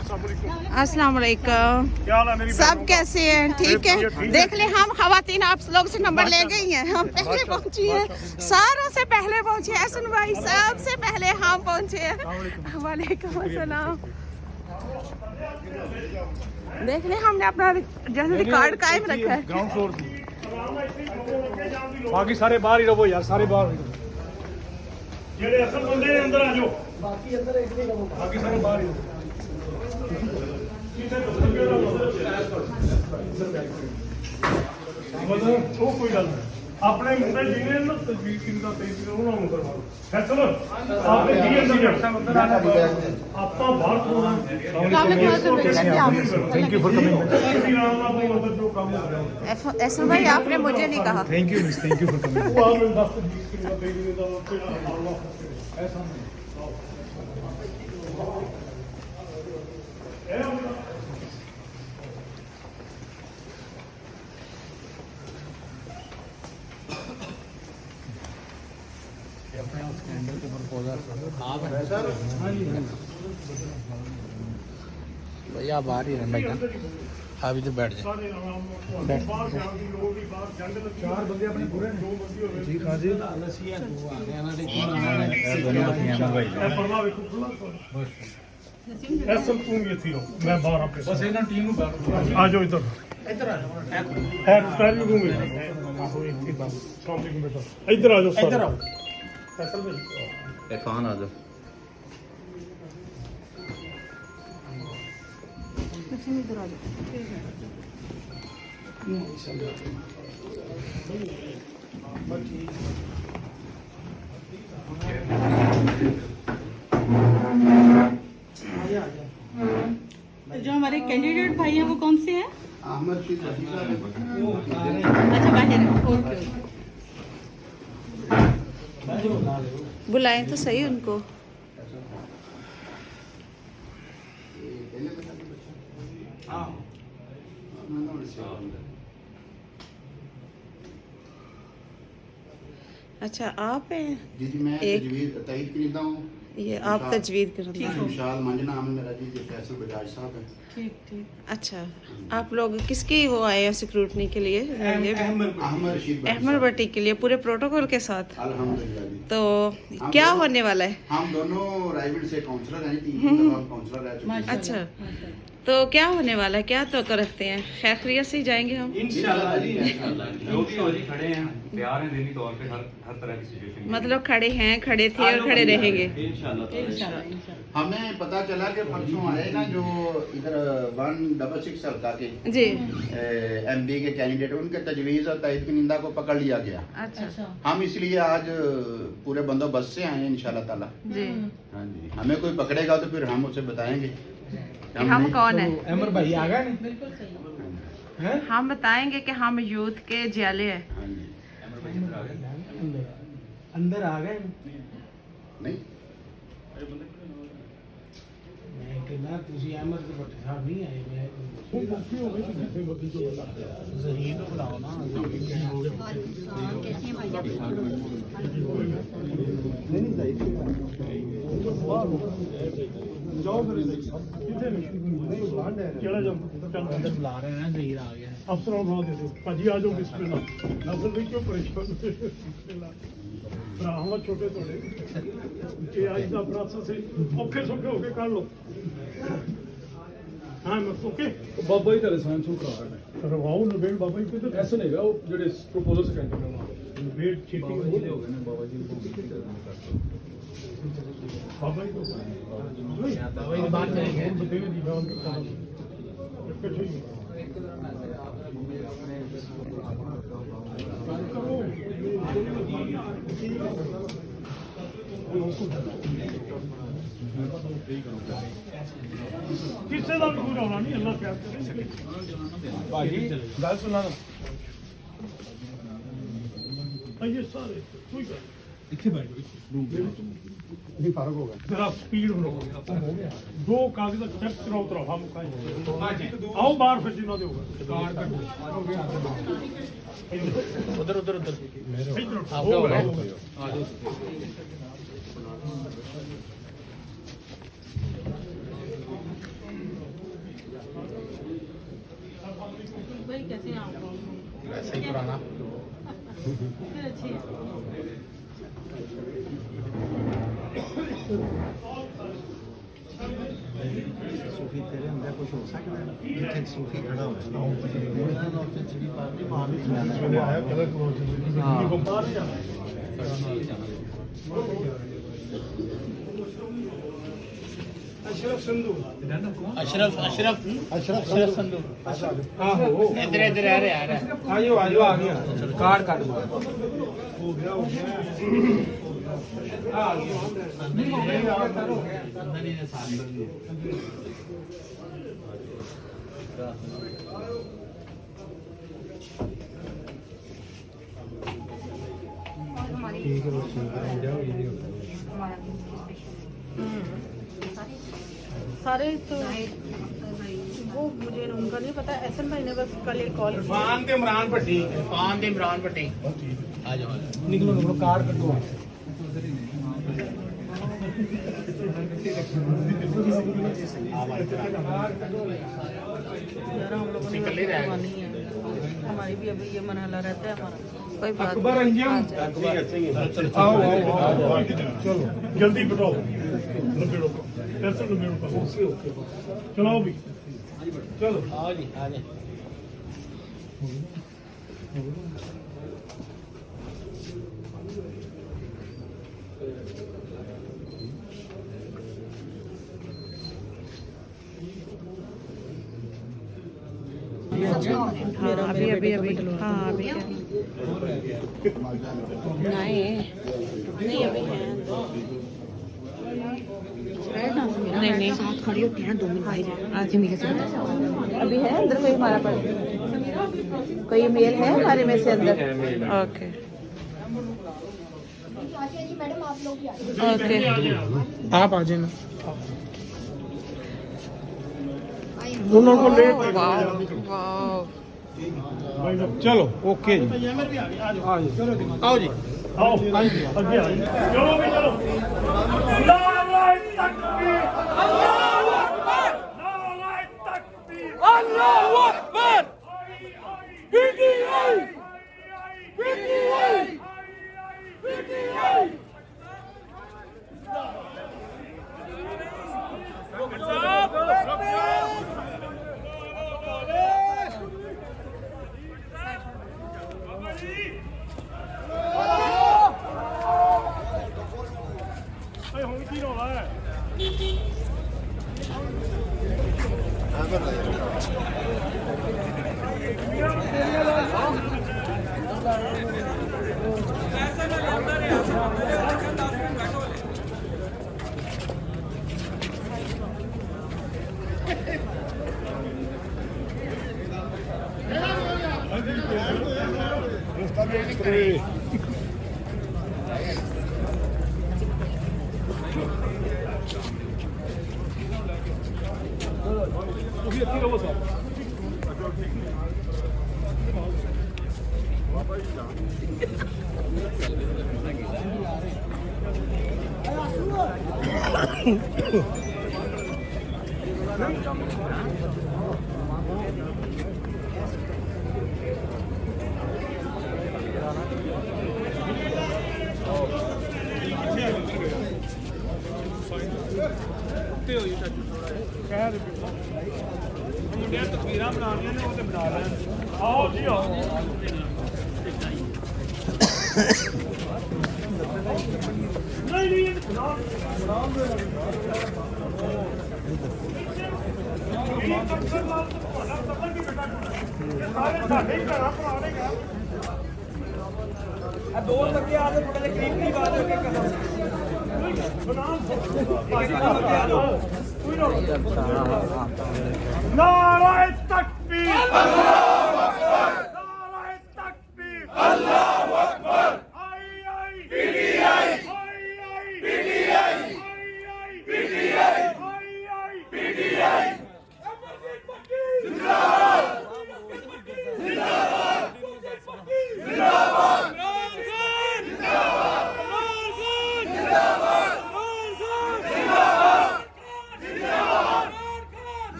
अस्सलाम वालेकुम। क्या हाल है मेरी सब कैसे हैं? ठीक है। ठीक है। देख ले हम खवातीन आप लोग से नंबर ले गई हैं, हम पहले पहुंची हैं, सारों से पहले पहुंचे हैं। हसन भाई सबसे पहले हम पहुंचे हैं। वालेकुम अस्सलाम। देख ले हमने अपना जैसे रिकॉर्ड कायम रखा है। ग्राउंड फ्लोर बाकी सारे बाहर ही रहो यार, सारे बाहर ही रहो। ਜਿਹੜੇ ਅਸਲ ਬੰਦੇ ਨੇ ਅੰਦਰ ਆ ਜਾਓ, ਬਾਕੀ ਅੰਦਰ ਇੱਕ ਨਹੀਂ ਰਹੋ, ਬਾਕੀ ਸਾਰੇ ਬਾਹਰ ਹੀ ਰਹੋ। ਮਤਲਬ ਉਹ ਕੋਈ ਗੱਲ ਨਹੀਂ, ਆਪਣੇ ਮੁੰਡੇ ਜਿਹਨੇ ਨਾ ਤਜਵੀਜ਼ ਕਿੰਦਾ ਤੇਜ਼ ਉਹਨਾਂ ਨੂੰ ਕਰਵਾਓ। ਫੈਸਲ ਆਪਨੇ ਡੀਐਮ ਸੀ ਆਪਾਂ ਬਾਹਰ ਕੋਣਾ। Thank you for coming. जो काम हो रहा है ऐसा भाई आपने मुझे नहीं कहा। Thank you miss, thank you for coming. वो आपने 10 20 किलो तेज ਦਾ ऐसा नहीं भैया आप आ रही है भैया, आप इधर बैठ जाए। चार बंदे अपने पूरे दो बंदे हो जी खाजी परवा ਵੇਖੋ ਖੁੱਲਾ ਐਸਲ ਤੂੰ ਵੀ ਇੱਥੇ ਹੋ, ਮੈਂ ਬਾਹਰ ਆਪੇ ਬਸ ਇਹਨਾਂ ਟੀਮ ਨੂੰ ਬਾਹਰ ਆ ਜਾਓ ਇੱਧਰ ਆ ਜਾਓ ਹੈ ਸਟਾਈਲ ਨੂੰ ਰੂਮ ਹੈ ਆਹੋ ਇੱਥੇ ਬਸ ਸਲਾਮ ਬੇਟਾ ਇੱਧਰ ਆ ਜਾਓ ਇੱਧਰ ਆਓ ਫੈਸਲ ਭਾਈ इरफान आ जाओ। इधर आ जाओ। तो जो हमारे कैंडिडेट भाई हैं वो कौन से हैं? अच्छा बाहर ओके। बुलाएं तो सही उनको। अच्छा आप हैं? जी जी मैं एक- तजवीज़ तईद करीदा हूँ। ये आप तजवीज़ कर रहे हैं। खुशहाल मंज नाम है मेरा जी, फैसल बजाज साहब है। ठीक ठीक। अच्छा आप लोग किसकी वो आए हैं सिक्योरिटी के लिए? ये अहमद रशीद भाई अहमद साहब। भट्टी के लिए पूरे प्रोटोकॉल के साथ। अल्हम्दुलिल्लाह जी। तो क्या होने वाला है? हम दोनों राइवल से काउंसलर हैं, 3 दफा काउंसलर रह चुके हैं। अच्छा तो क्या होने वाला है, क्या तो रखते हैं? खैर खैरियत से ही जाएंगे हम। इंशाल्लाह जी, इंशाल्लाह। जो भी हो जी खड़े हैं, तैयार हैं दिली तौर पे हर तरह की सिचुएशन में। मतलब खड़े हैं, खड़े थे और खड़े रहेंगे। इंशाल्लाह। हमें पता चला कि परसों आए ना जो इधर 166 हल्का के जी एमपी के कैंडिडेट, उनके तजवीज़ और तईद की निंदा को पकड़ लिया गया। अच्छा हम इसलिए आज पूरे बंदोबस्त से आए हैं इंशाल्लाह ताला। जी हाँ जी, हमें कोई पकड़ेगा तो फिर हम उसे बताएंगे कि हम नहीं- कौन है। अमर भाई आ गए बिल्कुल सही। हैं? हम बताएंगे कि हम यूथ के जियाले हैं। हाँ जी अंदर आ गए नहीं मैं कहना ਤੁਸੀਂ ਅਹਿਮਦ ਦੇ ਭੱਟੀ ਸਾਹਿਬ ਨਹੀਂ ਆਏ। ਮੈਂ ਉਹ ਕਾਫੀ ਹੋ ਗਈ ਵੈਸੇ ਬੱਦੀ ਤੋਂ ਜ਼ਹੀਨ ਨੂੰ ਬੁਲਾਓ ਨਾ। ਨਹੀਂ ਜਾਓ ਫਿਰ ਕਿੱਥੇ ਨਹੀਂ ਬੁਲਾਣ ਹੈ ਕਿਹੜਾ ਜਾਓ ਅੰਦਰ ਬੁਲਾ ਰਹੇ ਨੇ। ਜ਼ਹੀਰ ਆ ਗਿਆ ਅਫਸਰਾਂ ਨੂੰ ਦੇ ਦਿਓ ਭਾਜੀ ਆ ਜਾਓ ਬਿਸਮਿਲ੍ਲਾ। ਅਫਸਰ ਵੀ ਕਿਉਂ ਪਰੇਸ਼ਾਨ ਬਿਸਮਿਲ੍ਲਾ ਭਰਾਵਾਂ ਛੋਟੇ ਤੁਹਾਡੇ ਕਿ ਅੱਜ ਦਾ ਪ੍ਰੋਸੈਸ ਹੈ ਔਖੇ ਸੌਖੇ ਹੋ ਕੇ ਕਰ ਲਓ। ਹਾਂ ਮੈਂ ਓਕੇ ਬਾਬਾ ਜੀ ਤੁਹਾਡੇ ਸਾਇੰਸ ਨੂੰ ਕਰਾ ਰਹੇ ਨੇ। ਰਵਾਓ ਨਵੇੜ ਬਾਬਾ ਜੀ ਕਿਤੇ ਐਸਾ ਨਹੀਂ ਹੈਗਾ, ਉਹ ਜਿਹੜੇ ਪ੍ਰਪੋਜ਼ਲ ਸੈਂਡ ਕਰਨੇ ਉਹਨਾਂ ਨਵੇੜ ਛੇਤੀ ਬਾਬਾ ਜੀ ਦੇ ਹੋ ਗਏ ਨੇ। ਬਾਬਾ ਜੀ ਨੂੰ ਬਾਬਾ ਜੀ ਨਹੀਂ ਬਾਬਾ ਜੀ ਬਾਤ ਕरेंगे ਬਤੇਵੇਂ ਦੀ ਬਾਤ ਇਕੱਠੇ ਹੀ ਕਿਸੇ ਦਾ ਵੀ ਕੋਈ ਰੌਲਾ ਨਹੀਂ, ਅੱਲਾਹ ਪਿਆਰ ਕਰੇ। ਭਾਜੀ ਗੱਲ ਸੁਣਾ ਅਜੇ ਸਾਰੇ ਕੋਈ ਗੱਲ ਇੱਥੇ ਬੈਠ ਜਾਓ नहीं फर्क होगा जरा स्पीड हो गया। दो कागज चेक कराओ तो हम आओ बाहर फिर जिन्हों दे होगा उधर उधर उधर कैसे हैं आप? वैसे ही पुराना। फिर अच्छी है। सूफी तेरे अंदर कुछ हो सकता है जिथे सूफी खड़ा हो ਉਹਨਾਂ ਦਾ ਉੱਤੇ ਜਿਹੜੀ ਪਾਰਟੀ ਮਾਂ ਵੀ मैंने आया कलर को बाहर जाना अशरफ संधू अशरफ अशरफ अशरफ संधू आहो इधर इधर आ रहा है। आयो आयो आ गया कार्ड काट दो। हो गया आ गया अंदर ही ने साथ कर दिए। ठीक है बस ठीक है जाओ ये सारे तो वो मुझे उनका नहीं पता। एहसन भाई ने बस कल एक कॉल किया। इरफान ते इमरान भट्टी, इरफान ते इमरान भट्टी आ जाओ। निकलो निकलो कार्ड कटो यार हम लोगों ने निकल ही रहा है। करवानी है। हमारी भी अभी ये मरहला रहता है हमारा। कोई बात अकबर अंजम आओ आओ आओ चलो जल्दी बिठाओ लपेड़ो पैसे लपेड़ो ओके चलो भी चलो आओ जी आ जाए। हाँ अभी अभी अभी हाँ अभी नहीं अभी है नहीं नहीं साथ खड़ी होती है 2 मिनट बाहर आज मेरे से अभी है अंदर कोई हमारा पर कोई मेल है हमारे में से अंदर ओके ओके आप आ जाना दोनों को ले चलो ओके जी आओ जी। आओ आगे आइए चलो भी चलो नाराए तकबीर अल्लाहू अकबर नाराए तकबीर Allahu Akbar PTI PTI PTI ਹੁਣ ਕੀ ਰੋਲਾ ਹੈ ਤੁਸੀਂ ਇੱਥੇ ਰਹੋ ਸਰ ਮੁੰਡਿਆਂ ਤਸਵੀਰਾਂ ਬਣਾਉਣੀਆਂ ਨੇ ਉਹ ਤੇ ਬਣਾ ਲੈਣ ਆਓ ਜੀ ਆਓ ਨਹੀਂ ਨਹੀਂ ਬਣਾ ਇਹ ਤੱਕਰ ਲਾਲ ਤੁਹਾਡਾ ਸਬਰ ਕੀ ਬੇਟਾ ਇਹ ਸਾਰੇ ਸਾਡੇ ਹੀ ਘਰਾਂ ਪਰਾਣੇਗਾ ਆ ਦੋ ਲੱਗੇ ਆ ਤੇ ਥੋੜੇ ਜਿਹੇ ਕਰੀਬ ਕਰੀਬ ਆ ਜਾ ਕੇ ਕਰੋ नाराए तकबीर अल्लाहू अकबर नाराए तकबीर अल्लाहू अकबर आई आई पीटीआई आई आई पीटीआई आई आई पीटीआई आई आई पीटीआई अमरजीत पक्की जिंदाबाद जिंदाबाद जिंदाबाद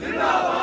जिंदाबाद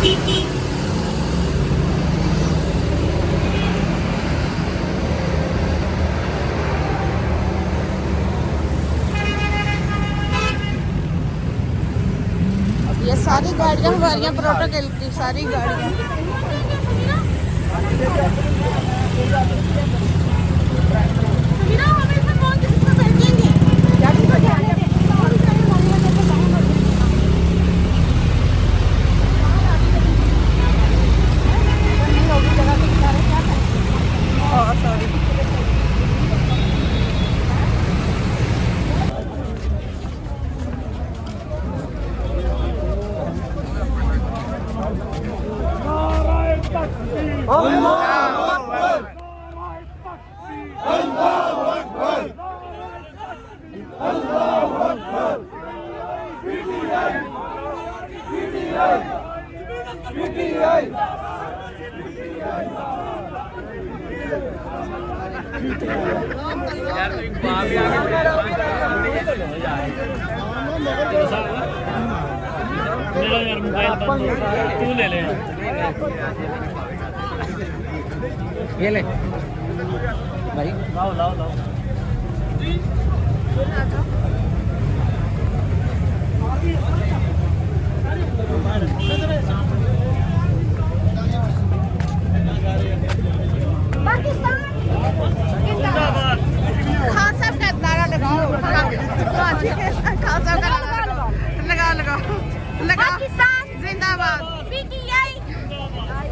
ये सारी गाड़ियां हमारी प्रोटोकॉल की सारी गाड़ियां। मेरा यार मोबाइल बंद हो गया, तू ले ले। ये ले भाई। लाओ लाओ लाओ। खान साहब का नारा लगाओ। खान साहब का नारा लगाओ लगाओ लगाओ। पाकिस्तान जिंदाबाद। पीटीआई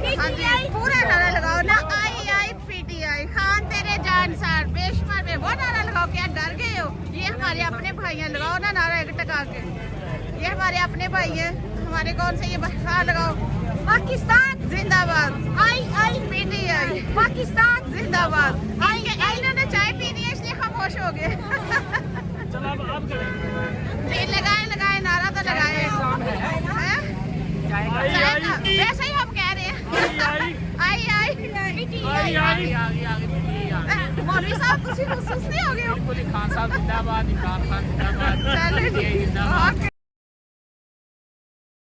पीटीआई पूरा नारा लगाओ ना। आई पीटीआई। खान तेरे जान सार बेशुमार में वो नारा लगाओ। क्या डर गए हो? ये हमारे अपने भाई हैं, लगाओ ना नारा एक टका के। ये हमारे अपने भाई हैं। हमारे कौन से ये हाँ लगाओ। पाकिस्तान जिंदाबाद। आई पीटीआई। पाकिस्तान जिंदाबाद। इन्होंने चाय पीनी है इसलिए खामोश हो गए। चलो अब करें। लगाए नारा तो लगाए। वैसे ही हम कह रहे हैं। मौलवी साहब ਤੁਸੀਂ ਸੁਸਤੀ ਹੋ ਗਏ ਹੋ। खान साहब जिंदाबाद, इमरान खान जिंदाबाद। चलो जी ओके।